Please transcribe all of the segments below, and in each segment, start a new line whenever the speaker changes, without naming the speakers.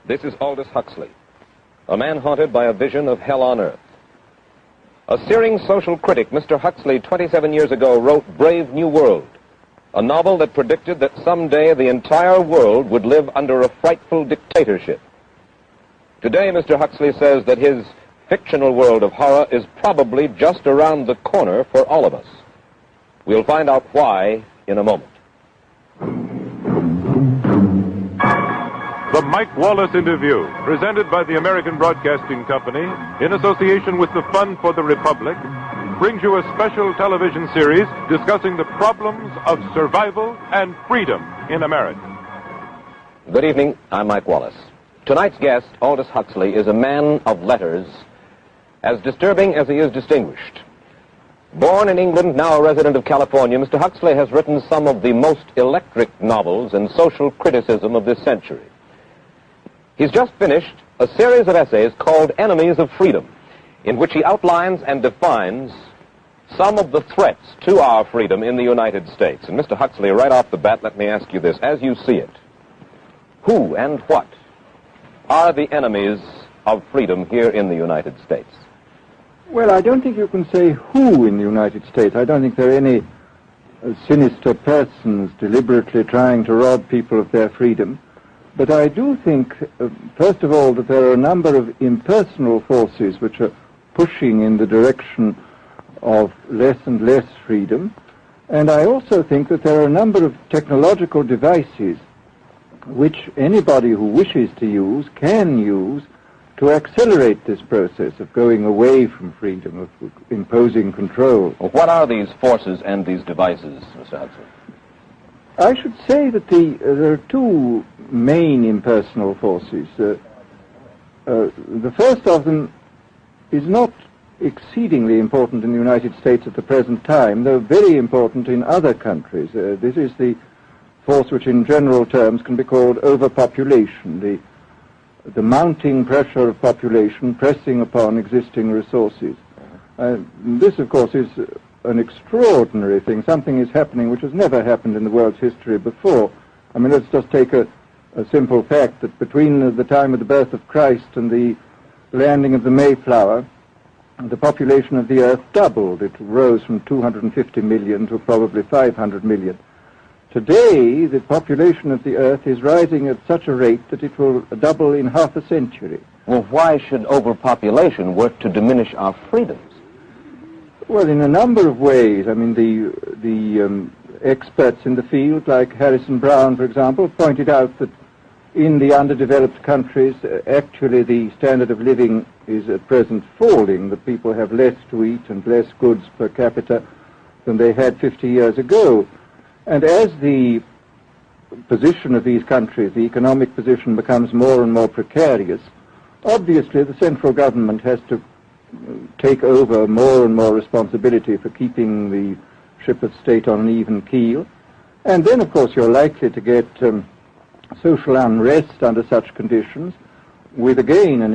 This is Aldous Huxley, a man haunted by a vision of hell on earth. A searing social critic, Mr. Huxley, 27 years ago, wrote Brave New World, a novel that predicted that someday the entire world would live under a frightful dictatorship. Today, Mr. Huxley says that his fictional world of horror is probably just around the corner for all of us. We'll find out why in a moment.
The Mike Wallace Interview, presented by the American Broadcasting Company in association with the Fund for the Republic, brings you a special television series discussing the problems of survival and freedom in America.
Good evening. I'm Mike Wallace. Tonight's guest, Aldous Huxley, is a man of letters, as disturbing as he is distinguished. Born in England, now a resident of California, Mr. Huxley has written some of the most electric novels and social criticism of this century. He's just finished a series of essays called Enemies of Freedom, in which he outlines and defines some of the threats to our freedom in the United States. And Mr. Huxley, right off the bat, let me ask you this. As you see it, who and what are the enemies of freedom here in the United States?
Well, I don't think you can say who in the United States. I don't think there are any sinister persons deliberately trying to rob people of their freedom. But I do think, first of all, that there are a number of impersonal forces which are pushing in the direction of less and less freedom. And I also think that there are a number of technological devices which anybody who wishes to use can use to accelerate this process of going away from freedom, of imposing control.
Well, what are these forces and these devices, Mr. Huxley?
I should say that there are two main impersonal forces. The first of them is not exceedingly important in the United States at the present time, though very important in other countries. This is the force which in general terms can be called overpopulation, the mounting pressure of population pressing upon existing resources. This, of course, is an extraordinary thing. Something is happening which has never happened in the world's history before. I mean, let's just take a simple fact that between the time of the birth of Christ and the landing of the Mayflower, the population of the Earth doubled. It rose from 250 million to probably 500 million. Today, the population of the Earth is rising at such a rate that it will double in half a century.
Well, why should overpopulation work to diminish our freedoms?
Well, in a number of ways. I mean, the experts in the field, like Harrison Brown, for example, pointed out that in the underdeveloped countries, actually the standard of living is at present falling, that people have less to eat and less goods per capita than they had 50 years ago. And as the position of these countries, the economic position, becomes more and more precarious, obviously the central government has to take over more and more responsibility for keeping the ship of state on an even keel. And then, of course, you're likely to get social unrest under such conditions, with again an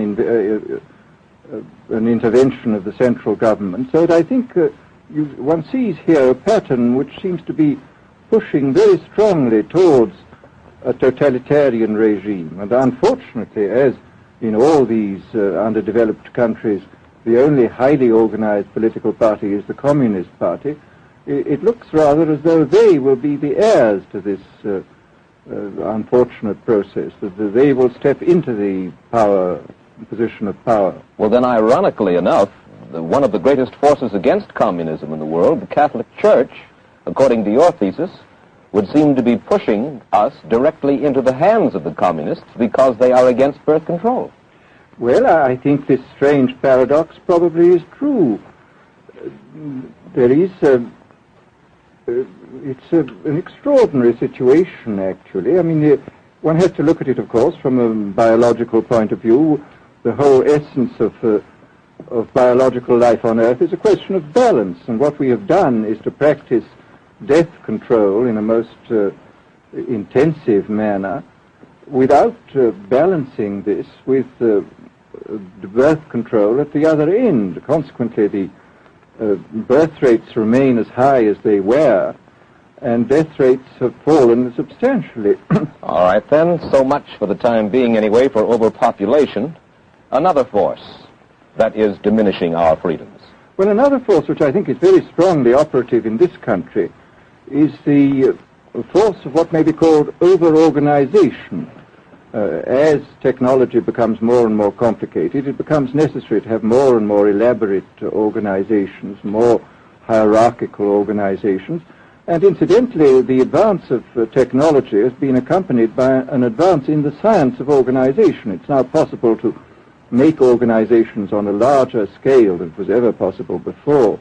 intervention of the central government. So that I think one sees here a pattern which seems to be pushing very strongly towards a totalitarian regime. And unfortunately, as in all these underdeveloped countries, the only highly organized political party is the Communist Party, it looks rather as though they will be the heirs to this unfortunate process, that they will step into the position of power.
Well, then, ironically enough, one of the greatest forces against communism in the world, the Catholic Church, according to your thesis, would seem to be pushing us directly into the hands of the communists because they are against birth control.
Well, I think this strange paradox probably is true. There is it's an extraordinary situation, actually. I mean, one has to look at it, of course, from a biological point of view. The whole essence of biological life on Earth is a question of balance, and what we have done is to practice death control in a most intensive manner without balancing this with birth control at the other end. Consequently, the birth rates remain as high as they were, and death rates have fallen substantially.
All right, then, so much for the time being anyway for overpopulation. Another force that is diminishing our freedoms.
Well, another force which I think is very strongly operative in this country is the force of what may be called over-organization. As technology becomes more and more complicated, it becomes necessary to have more and more elaborate organizations, more hierarchical organizations. And incidentally, the advance of technology has been accompanied by an advance in the science of organization. It's now possible to make organizations on a larger scale than was ever possible before.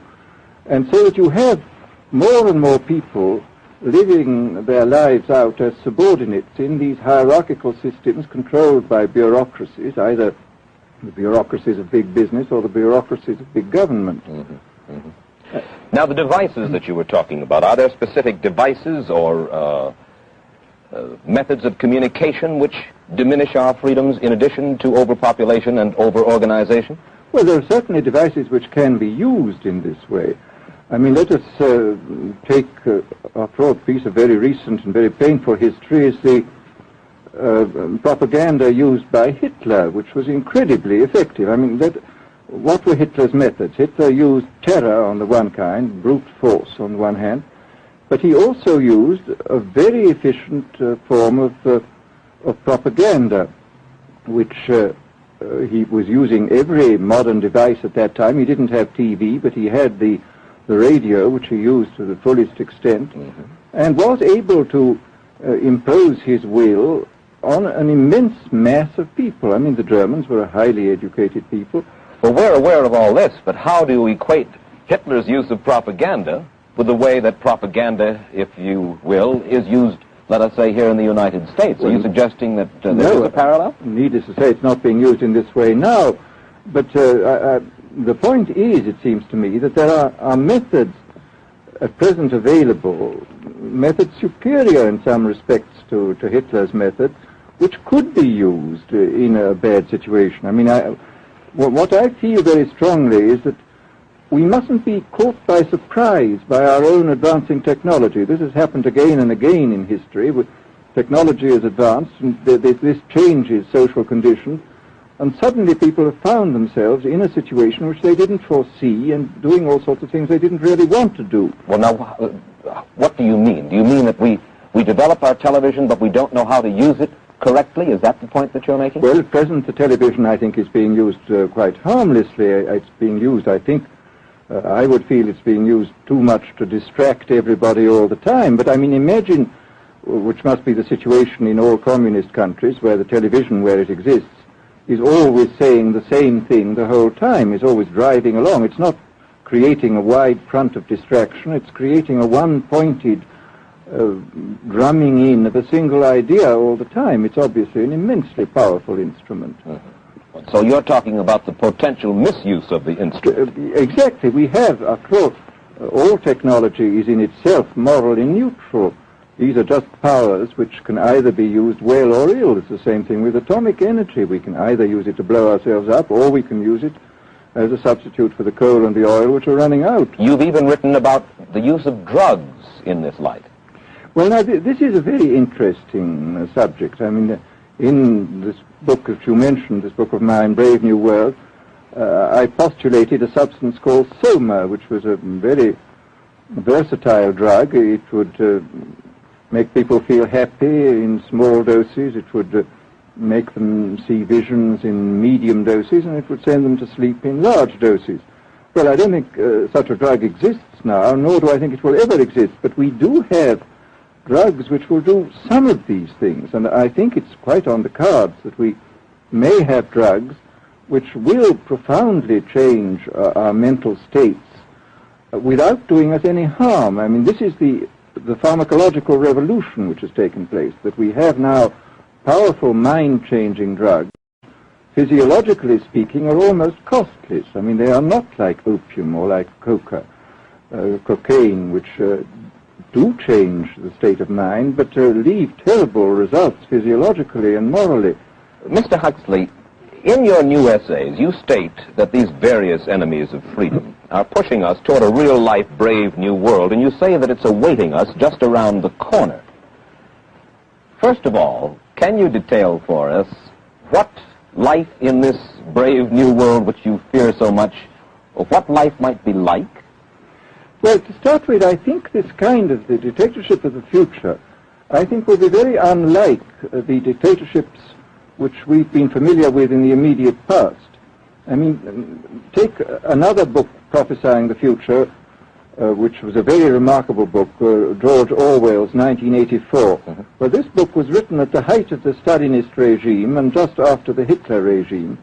And so that you have more and more people living their lives out as subordinates in these hierarchical systems controlled by bureaucracies, either the bureaucracies of big business or the bureaucracies of big government.
Mm-hmm. Mm-hmm. Now, the devices that you were talking about, are there specific devices or methods of communication which diminish our freedoms in addition to overpopulation and over-organization?
Well, there are certainly devices which can be used in this way. I mean, let us take, after all, a piece of very recent and very painful history is the propaganda used by Hitler, which was incredibly effective. I mean, what were Hitler's methods? Hitler used terror on the one kind, brute force on the one hand, but he also used a very efficient form of propaganda, which he was using every modern device at that time. He didn't have TV, but he had the radio, which he used to the fullest extent, and was able to impose his will on an immense mass of people. I mean, the Germans were a highly educated people.
Well, we're aware of all this, but how do you equate Hitler's use of propaganda with the way that propaganda, if you will, is used, let us say, here in the United States? Are you suggesting that there is a parallel?
Needless to say, it's not being used in this way now, but the point is, it seems to me, that there are methods at present available, methods superior in some respects to Hitler's method, which could be used in a bad situation. I mean, what I feel very strongly is that we mustn't be caught by surprise by our own advancing technology. This has happened again and again in history. Technology has advanced, and this changes social conditions, and suddenly people have found themselves in a situation which they didn't foresee and doing all sorts of things they didn't really want to do.
Well, now, what do you mean? Do you mean that we develop our television, but we don't know how to use it correctly? Is that the point that you're making?
Well, at present, the television, I think, is being used quite harmlessly. It's being used, I think, I would feel it's being used too much to distract everybody all the time. But, I mean, imagine, which must be the situation in all communist countries, where the television, where it exists, is always saying the same thing the whole time, is always driving along. It's not creating a wide front of distraction, it's creating a one-pointed drumming in of a single idea all the time. It's obviously an immensely powerful instrument.
So you're talking about the potential misuse of the instrument.
Exactly. We have, after all technology is in itself morally neutral. These are just powers which can either be used well or ill. It's the same thing with atomic energy. We can either use it to blow ourselves up, or we can use it as a substitute for the coal and the oil which are running out.
You've even written about the use of drugs in this light.
Well, now, this is a very interesting subject. I mean, in this book that you mentioned, this book of mine, Brave New World, I postulated a substance called soma, which was a very versatile drug. It would make people feel happy in small doses. It would make them see visions in medium doses, and it would send them to sleep in large doses. Well, I don't think such a drug exists now, nor do I think it will ever exist, but we do have drugs which will do some of these things, and I think it's quite on the cards that we may have drugs which will profoundly change our mental states without doing us any harm. I mean, this is the pharmacological revolution which has taken place, that we have now powerful mind-changing drugs, physiologically speaking, are almost costless. I mean, they are not like opium or like cocaine, which do change the state of mind, but leave terrible results physiologically and morally.
Mr. Huxley, in your new essays, you state that these various enemies of freedom, are pushing us toward a real-life, brave new world, and you say that it's awaiting us just around the corner. First of all, can you detail for us what life in this brave new world which you fear so much, or what life might be like?
Well, to start with, I think this kind of the dictatorship of the future, I think will be very unlike the dictatorships which we've been familiar with in the immediate past. I mean, take another book prophesying the future, which was a very remarkable book, George Orwell's 1984. Well, this book was written at the height of the Stalinist regime and just after the Hitler regime.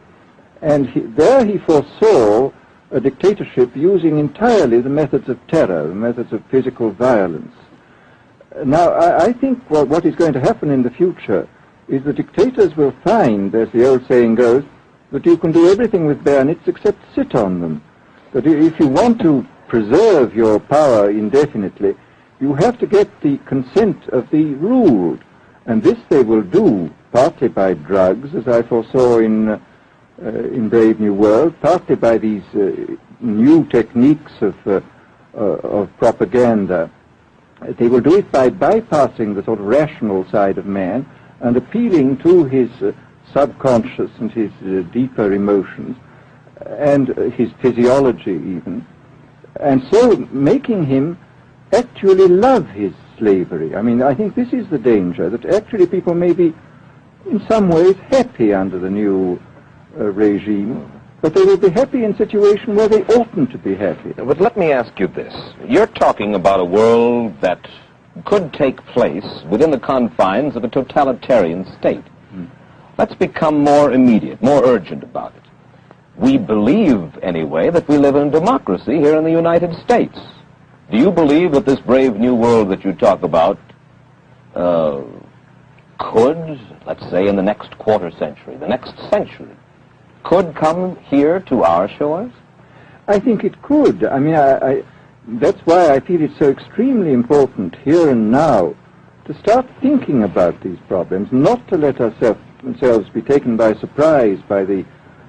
And there he foresaw a dictatorship using entirely the methods of terror, the methods of physical violence. Now, I think what is going to happen in the future is the dictators will find, as the old saying goes, that you can do everything with bayonets except sit on them. That if you want to preserve your power indefinitely, you have to get the consent of the ruled. And this they will do partly by drugs, as I foresaw in Brave New World, partly by these new techniques of propaganda. They will do it by bypassing the sort of rational side of man and appealing to his subconscious and his deeper emotions and his physiology even, and so making him actually love his slavery. I mean, I think this is the danger, that actually people may be in some ways happy under the new regime, but they will be happy in a situation where they oughtn't to be happy.
But let me ask you this. You're talking about a world that could take place within the confines of a totalitarian state. Let's become more immediate, more urgent about it. We believe, anyway, that we live in a democracy here in the United States. Do you believe that this brave new world that you talk about could, let's say in the next quarter century, the next century, could come here to our shores?
I think it could. I mean, that's why I feel it's so extremely important here and now to start thinking about these problems, not to let ourselves be taken by surprise by the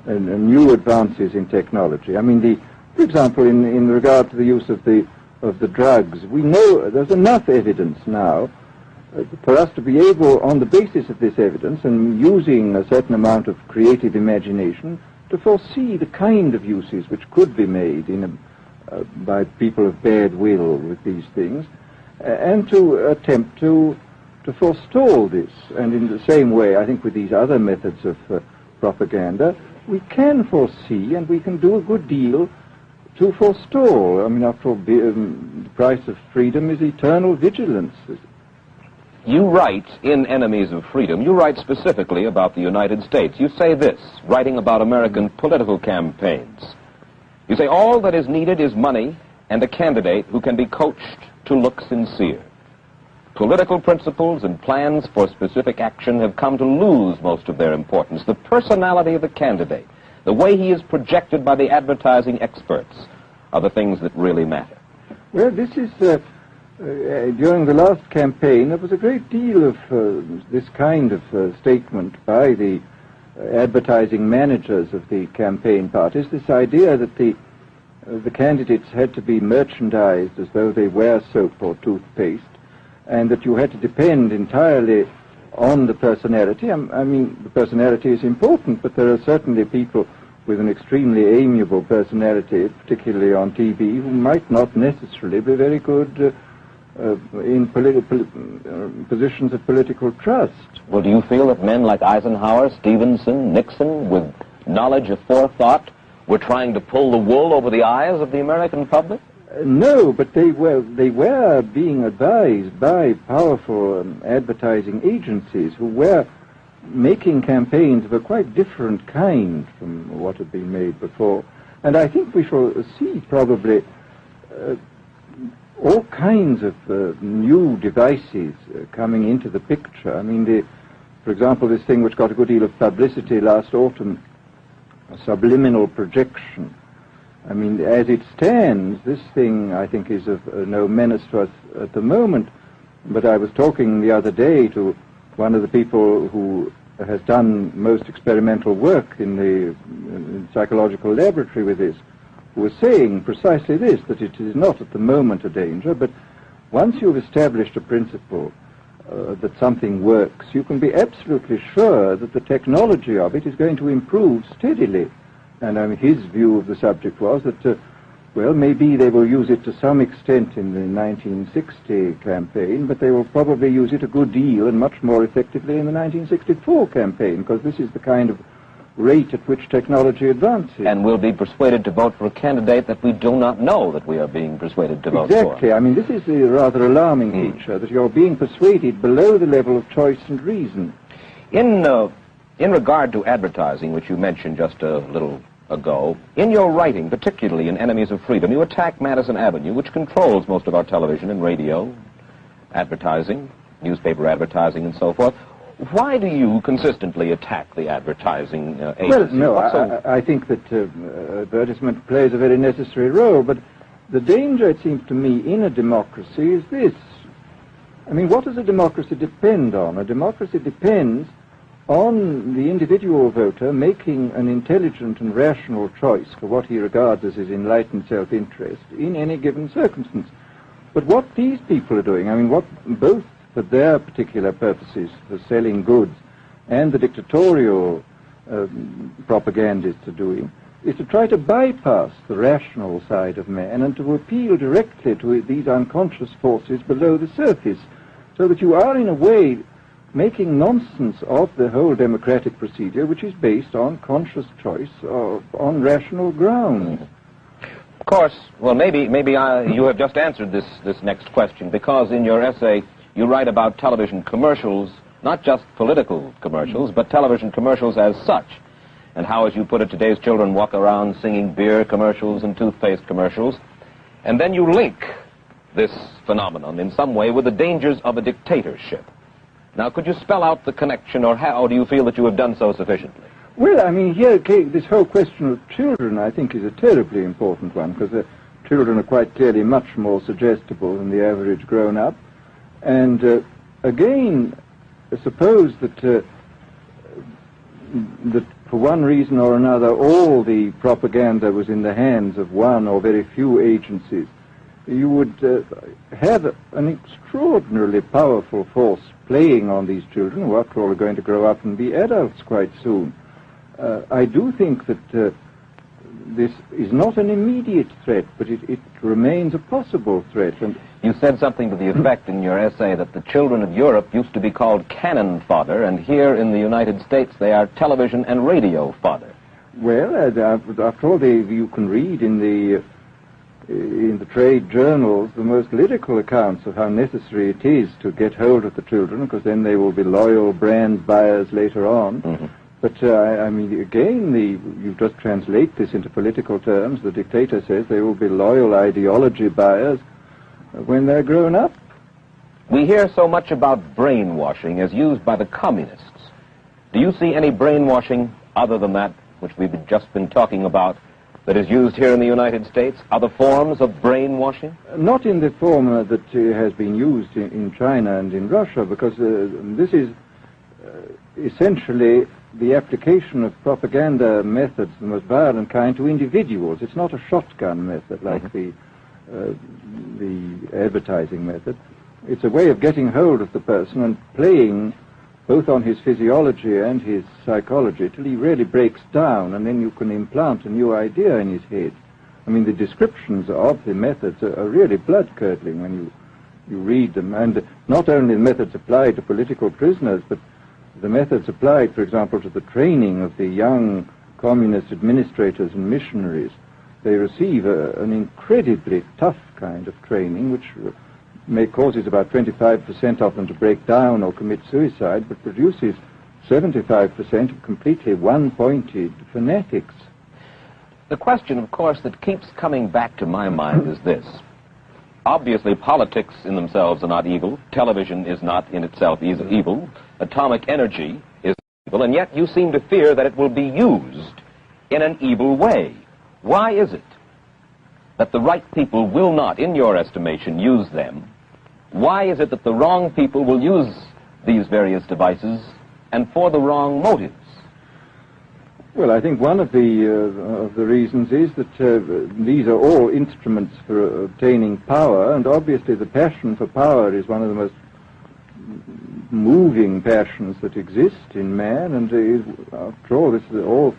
new advances in technology. I mean, for example, in regard to the use of the drugs, we know there's enough evidence now for us to be able, on the basis of this evidence and using a certain amount of creative imagination, to foresee the kind of uses which could be made by people of bad will with these things, and to attempt to forestall this. And in the same way, I think with these other methods of propaganda, we can foresee and we can do a good deal to forestall. I mean, after all, the price of freedom is eternal vigilance.
You write in Enemies of Freedom, you write specifically about the United States. You say this, writing about American political campaigns. You say, all that is needed is money and a candidate who can be coached to look sincere. Political principles and plans for specific action have come to lose most of their importance. The personality of the candidate, the way he is projected by the advertising experts, are the things that really matter.
Well, this is... during the last campaign, there was a great deal of this kind of statement by the advertising managers of the campaign parties, this idea that the candidates had to be merchandised as though they were soap or toothpaste, and that you had to depend entirely on the personality. I mean, the personality is important, but there are certainly people with an extremely amiable personality, particularly on TV, who might not necessarily be very good in positions of political trust.
Well, do you feel that men like Eisenhower, Stevenson, Nixon, with knowledge of forethought, were trying to pull the wool over the eyes of the American public?
No, but they were being advised by powerful advertising agencies who were making campaigns of a quite different kind from what had been made before. And I think we shall see probably all kinds of new devices coming into the picture. I mean, for example, this thing which got a good deal of publicity last autumn, subliminal projection. I mean, as it stands, this thing, I think, is of no menace to us at the moment. But I was talking the other day to one of the people who has done most experimental work in the psychological laboratory with this, was saying precisely this, that it is not at the moment a danger, but once you've established a principle that something works, you can be absolutely sure that the technology of it is going to improve steadily. And his view of the subject was that, well, maybe they will use it to some extent in the 1960 campaign, but they will probably use it a good deal and much more effectively in the 1964 campaign, because this is the kind of rate at which technology advances.
And we'll be persuaded to vote for a candidate that we do not know that we are being persuaded to vote for.
Exactly. I mean, this is a rather alarming feature, that you're being persuaded below the level of choice and reason.
In regard to advertising, which you mentioned just a little ago, in your writing, particularly in Enemies of Freedom, you attack Madison Avenue, which controls most of our television and radio advertising, newspaper advertising, and so forth. Why do you consistently attack the advertising agency?
Well, no, I think that advertisement plays a very necessary role, but the danger, it seems to me, in a democracy is this. I mean, what does a democracy depend on? A democracy depends on the individual voter making an intelligent and rational choice for what he regards as his enlightened self-interest in any given circumstance. But what these people are doing, I mean, what both for their particular purposes, for selling goods, and the dictatorial propagandists are doing, is to try to bypass the rational side of man and to appeal directly to these unconscious forces below the surface, so that you are, in a way, making nonsense of the whole democratic procedure, which is based on conscious choice or on rational grounds.
Of course, well, maybe you have just answered this next question, because in your essay you write about television commercials, not just political commercials, but television commercials as such, and how, as you put it, today's children walk around singing beer commercials and toothpaste commercials, and then you link this phenomenon in some way with the dangers of a dictatorship. Now, could you spell out the connection, or how do you feel that you have done so sufficiently?
Well, I mean, here, this whole question of children, I think, is a terribly important one, because children are quite clearly much more suggestible than the average grown-up. And again, suppose that for one reason or another all the propaganda was in the hands of one or very few agencies, you would have an extraordinarily powerful force playing on these children, who after all are going to grow up and be adults quite soon. I do think that this is not an immediate threat, but it remains a possible threat. And
you said something to the effect in your essay that the children of Europe used to be called cannon fodder, and here in the United States they are television and radio fodder.
Well, after all, you can read in the trade journals the most lyrical accounts of how necessary it is to get hold of the children, because then they will be loyal brand buyers later on. Mm-hmm. But, I mean, again, you just translate this into political terms. The dictator says they will be loyal ideology buyers when they're grown up.
We hear so much about brainwashing as used by the communists. Do you see any brainwashing other than that which we've just been talking about that is used here in the United States? Other forms of brainwashing?
Not in the form that has been used in China and in Russia, because this is essentially the application of propaganda methods, the most violent kind, to individuals. It's not a shotgun method like the advertising method. It's a way of getting hold of the person and playing both on his physiology and his psychology till he really breaks down, and then you can implant a new idea in his head. I mean, the descriptions of the methods are really blood-curdling when you read them, and not only the methods applied to political prisoners, but the methods applied, for example, to the training of the young communist administrators and missionaries. They receive an incredibly tough kind of training, which causes about 25% of them to break down or commit suicide, but produces 75% of completely one-pointed fanatics.
The question, of course, that keeps coming back to my mind is this. Obviously, politics in themselves are not evil. Television is not in itself evil. Atomic energy is evil, and yet you seem to fear that it will be used in an evil way. Why is it that the right people will not, in your estimation, use them? Why is it that the wrong people will use these various devices and for the wrong motives?
Well, I think one of the reasons is that these are all instruments for obtaining power, and obviously the passion for power is one of the most moving passions that exist in man, and after all, all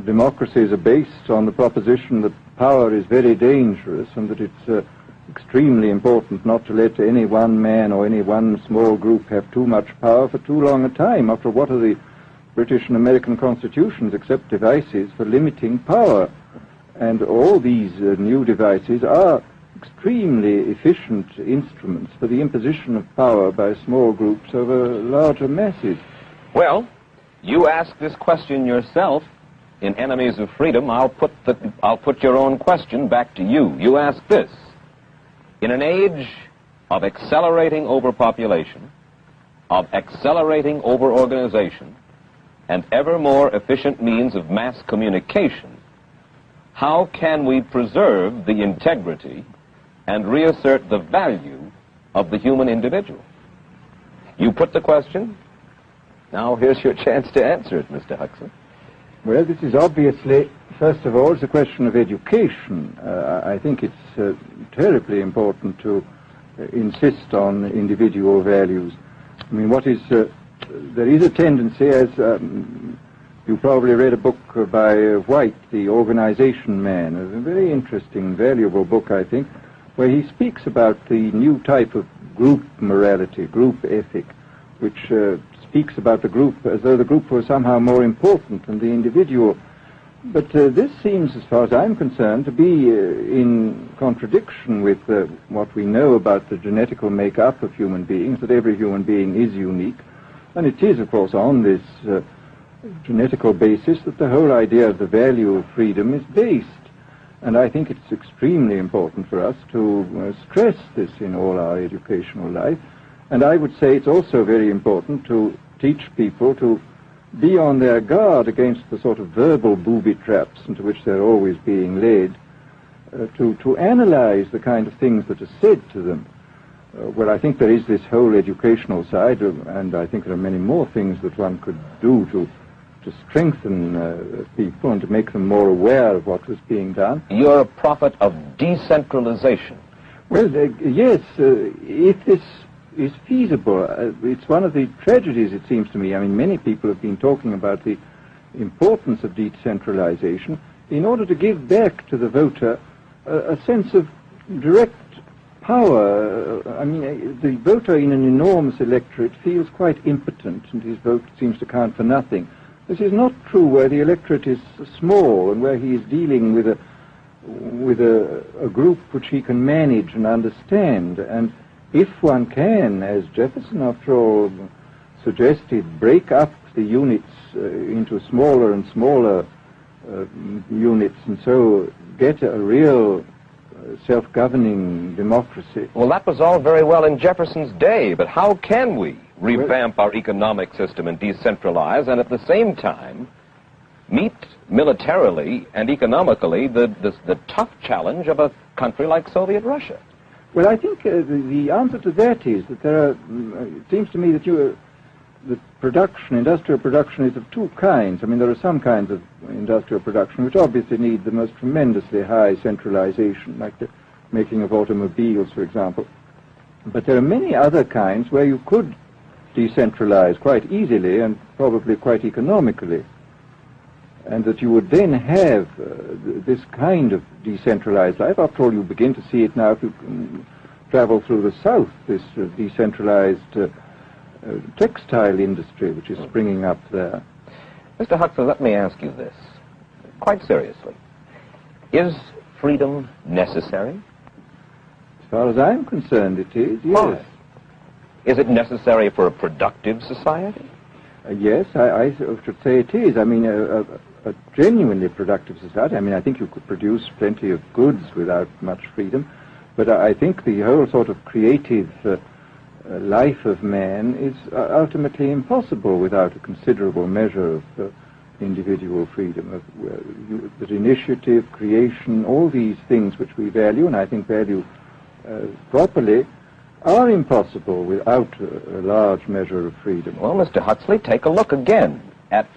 democracies are based on the proposition that power is very dangerous and that it's extremely important not to let any one man or any one small group have too much power for too long a time. After all, what are the British and American constitutions except devices for limiting power? And all these new devices are extremely efficient instruments for the imposition of power by small groups over larger masses.
Well, you ask this question yourself in Enemies of Freedom. I'll put your own question back to you. You ask this: in an age of accelerating overpopulation, of accelerating overorganization, and ever more efficient means of mass communication, how can we preserve the integrity and reassert the value of the human individual? You put the question. Now here's your chance to answer it, Mr. Huxley.
Well, this is obviously, first of all, it's a question of education. I think it's terribly important to insist on individual values. I mean, there is a tendency, as you probably read a book by White, The Organization Man, a very interesting, valuable book, I think, where he speaks about the new type of group morality, group ethic, which speaks about the group as though the group was somehow more important than the individual. But this seems, as far as I'm concerned, to be in contradiction with what we know about the genetical make-up of human beings, that every human being is unique. And it is, of course, on this genetical basis that the whole idea of the value of freedom is based. And I think it's extremely important for us to stress this in all our educational life. And I would say it's also very important to teach people to be on their guard against the sort of verbal booby traps into which they're always being led, to analyze the kind of things that are said to them. Well, I think there is this whole educational side, and I think there are many more things that one could do to strengthen people and to make them more aware of what was being done.
You're a prophet of decentralization.
Well, yes, if this is feasible. It's one of the tragedies, it seems to me. I mean, many people have been talking about the importance of decentralization in order to give back to the voter a sense of direct power. I mean, the voter in an enormous electorate feels quite impotent, and his vote seems to count for nothing. This is not true where the electorate is small and where he is dealing with a group which he can manage and understand. And if one can, as Jefferson, after all, suggested, break up the units into smaller and smaller units, and so get a real self-governing democracy.
Well, that was all very well in Jefferson's day, but how can we revamp our economic system and decentralize and at the same time meet militarily and economically the tough challenge of a country like Soviet Russia?
Well, I think the answer to that is that there are, it seems to me that the production, industrial production, is of two kinds. I mean, there are some kinds of industrial production which obviously need the most tremendously high centralization, like the making of automobiles, for example. But there are many other kinds where you could decentralize quite easily and probably quite economically, and that you would then have this kind of decentralized life. After all, you begin to see it now if you travel through the South, this decentralized textile industry which is springing up there.
Mr. Huxley, let me ask you this, quite seriously. Is freedom necessary?
As far as I'm concerned, it is, yes.
Why? Is it necessary for a productive society?
Yes, I should say it is. I mean, a genuinely productive society. I mean, I think you could produce plenty of goods without much freedom, but I think the whole sort of creative life of man is ultimately impossible without a considerable measure of individual freedom, that initiative, creation, all these things which we value, and I think value properly, are impossible without a large measure of freedom.
Well, Mr. Huxley, take a look again at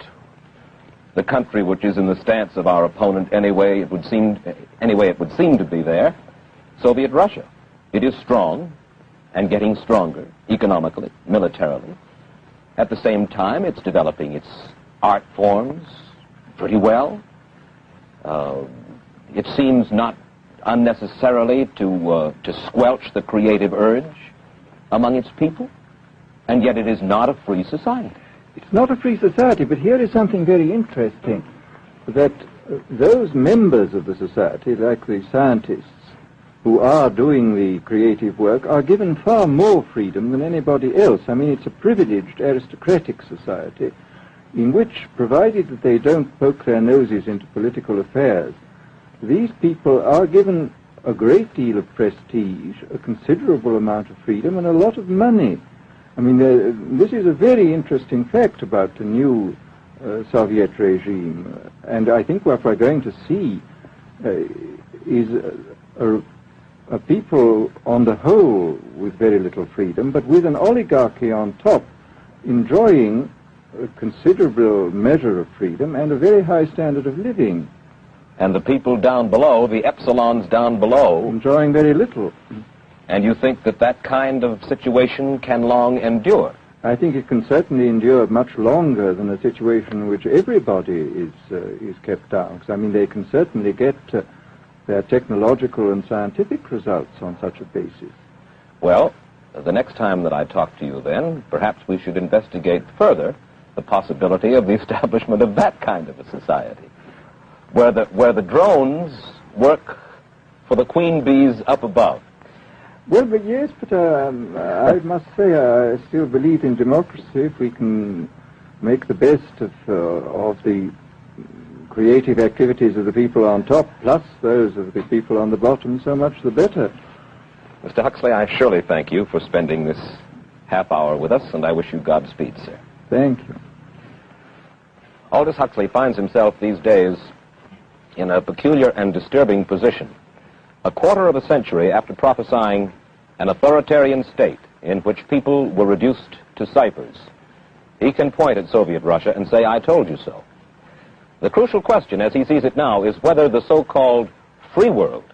the country which is in the stance of our opponent anyway it would seem to be there, Soviet Russia. It is strong and getting stronger economically, militarily. At the same time, it's developing its art forms pretty well. It seems not unnecessarily to squelch the creative urge among its people, and yet it is not a free society.
It's not a free society, but here is something very interesting, that those members of the society, like the scientists who are doing the creative work, are given far more freedom than anybody else. I mean, it's a privileged aristocratic society in which, provided that they don't poke their noses into political affairs, these people are given a great deal of prestige, a considerable amount of freedom, and a lot of money. I mean, this is a very interesting fact about the new Soviet regime, and I think what we're going to see is a people on the whole with very little freedom, but with an oligarchy on top enjoying a considerable measure of freedom and a very high standard of living.
And the people down below, the epsilons down below,
enjoying very little.
And you think that that kind of situation can long endure?
I think it can certainly endure much longer than a situation in which everybody is kept down. Because, I mean, they can certainly get their technological and scientific results on such a basis.
Well, the next time that I talk to you then, perhaps we should investigate further the possibility of the establishment of that kind of a society, where the drones work for the queen bees up above.
Well, but yes, but I must say I still believe in democracy. If we can make the best of the creative activities of the people on top, plus those of the people on the bottom, so much the better.
Mr. Huxley, I surely thank you for spending this half hour with us, and I wish you Godspeed, sir.
Thank you.
Aldous Huxley finds himself these days in a peculiar and disturbing position. A quarter of a century after prophesying an authoritarian state in which people were reduced to ciphers, he can point at Soviet Russia and say, "I told you so." The crucial question, as he sees it now, is whether the so-called free world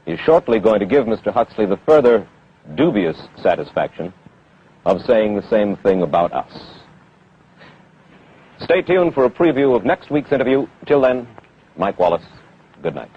is shortly going to give Mr. Huxley the further dubious satisfaction of saying the same thing about us. Stay tuned for a preview of next week's interview. Till then, Mike Wallace, good night.